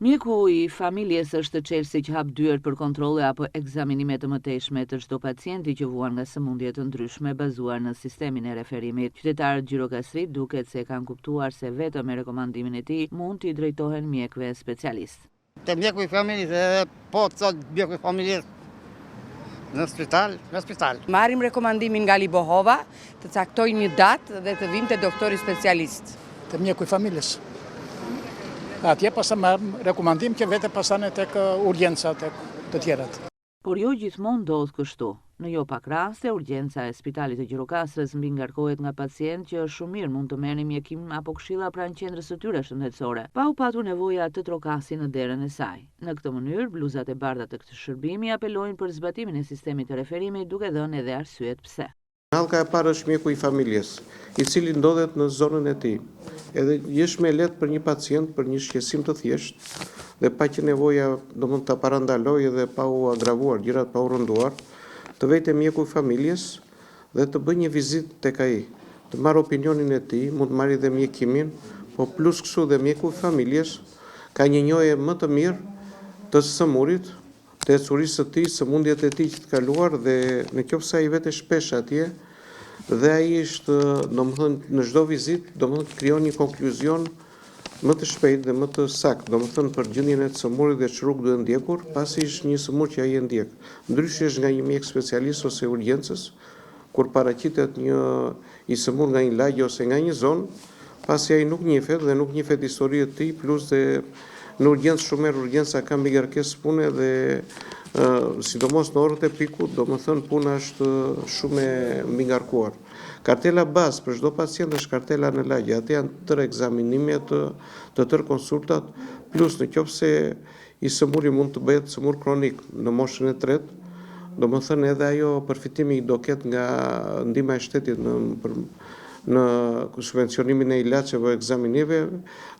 Mjeku I familjes është çelësi që hap dyert për kontrolle apo ekzaminime të mëtejshme të çdo pacienti që vuan nga sëmundje të ndryshme bazuar në sistemin e referimit. Qytetarët Gjirokastrit duket se kanë kuptuar se vetëm me rekomandimin e tij mund t'i drejtohen mjekëve specialistë. Te mjeku I familjes, po thot mjeku I familjes në spital. Marrim rekomandimin nga Libohova të caktojnë një datë dhe të vinte doktori specialist. Te mjeku I familjes. Atje pastaj marrim rekomandim që vete pasane tek urgjenca tek të tjerat. Por jo gjithmonë ndodh kështu. Në jo pak raste, urgjenca e Spitalit të Gjirokastrës mbi ngarkohet nga pacient që shumë mirë mund të merrni mjekim apo këshilla pranë qendrës së tyre shëndetësore, pa u patur nevoja të trokasin në derën e saj. Në këtë mënyrë, bluzat e bardha të këtij shërbimi apelojnë për zbatimin e sistemit të referimit, duke dhënë edhe arsyet pse. Halka e parë është mjeku I familjes, I cili ndodhet në zonën e tij. Edhe është më lehtë për një pacient për një shqetësim të thjeshtë dhe pa që nevoja domosdoshmë ta parandalojë dhe pa u agravuar gjërat, pa u rënduar, të vejtë mjeku I familjes dhe të bëjë një vizitë tek ai, të marrë opinionin e tij, mund të marrë edhe mjekimin, po plus kështu dhe mjeku I familjes ka një njohje më të mirë të sëmurit, të ecurisë së tij, sëmundjet e tij që të kaluar dhe nëse ai vetë shpesh atje dhe ai është, domethënë në çdo vizitë, domethënë krijon një konkluzion më të shpejtë dhe më të saktë, domethënë për gjendjen e sëmurit dhe ç'rrugë duhet ndjekur, pasi është një sëmur që ai e ndjek. Ndryshe është nga një mjek specialist ose urgjencës, kur paraqitet një I sëmur nga një lagje ose nga një zonë, pasi ai nuk njihet dhe nuk njihet historia e tij, plus dhe në urgjencë shumë herë urgjenca ka mbi kërkesë pune dhe sidomos në orët e pikut, domethënë puna është shumë e mbi ngarkuar. Kartela bazë për çdo pacient është kartela në lagje, atë janë tërë ekzaminimet, të tërë konsultat, plus nëse I sëmuri mund të bëhet sëmur kronik në moshën e tretë, domethënë edhe ajo përfitimi I do ketë nga ndihma e shtetit në subvencionimin e ilaçeve, ekzamineve,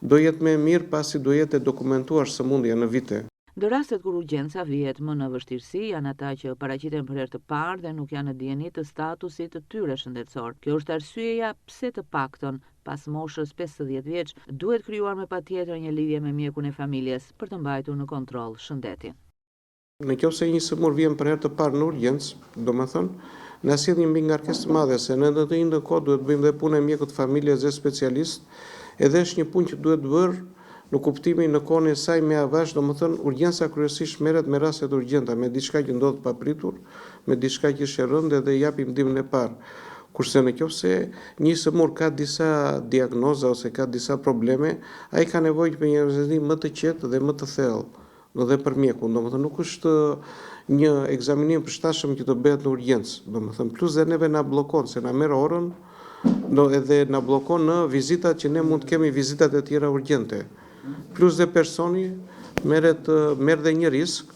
do jetë më mirë pasi do jetë e dokumentuar sëmundja në vite. Në rastet kur urgjenca vihet më në vështirësi, janë ata që paraqiten për herë të parë dhe nuk janë në dieni të statusit të tyre shëndetësor. Kjo është arsyeja pse të paktën pas moshës 50 vjeç duhet krijuar me patjetër një lidhje me mjekun e familjes për të mbajtur në kontroll shëndetin. Nëse një sëmur vjen për herë të parë në urgjencë, domethënë na sjell një mbingarkesë të madhe se në të njëjtën kohë duhet bëjmë dhe punë e mjekut të familjes dhe specialist, edhe është një punë që duhet bërë në kuptimin në kohën e saj me avash, domethënë urgjenca kryesisht merret me raste të urgjenta, me diçka që ndodh papritur, me diçka që është e rëndë dhe japim ndihmën e parë. Kurse nëse një sëmur ka disa diagnoza ose ka disa probleme, ai ka nevojë për një vizim më të qetë dhe më të thellë dhe për mjekun, domethënë nuk është një ekzaminim përshtatshëm që të bëhet në urgjencë, domethënë plus dhe neve na bllokon se na merr orën, edhe na bllokon në vizitat që ne mund të kemi vizitat e tjera urgjente. Plus dhe personi merr dhe një risk,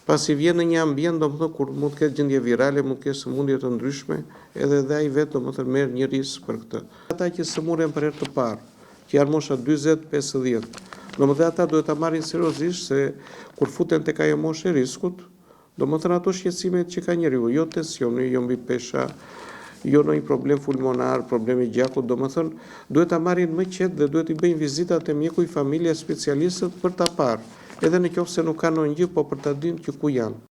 pasi vjen në një ambient domethënë kur mund të ketë gjendje virale, mund të ketë sëmundje të ndryshme, edhe ai vetë domethënë merr një risk për këtë. Ata që sëmuren për herë të parë, që janë mosha 40-50, domethënë ata duhet ta marrin seriozisht se kur futen tek ajo moshë e riskut, domethënë ato shqetësimet që ka njeriu, jo tensioni, jo mbi pesha, jo ndonjë problem pulmonar, problemi gjakut, domethënë duhet ta marrin më qetë dhe duhet I bëjnë vizitat e mjeku I familjes specialistët për ta parë, edhe nëse nuk kanë ndonjë gjë, po për ta dinë që ku janë.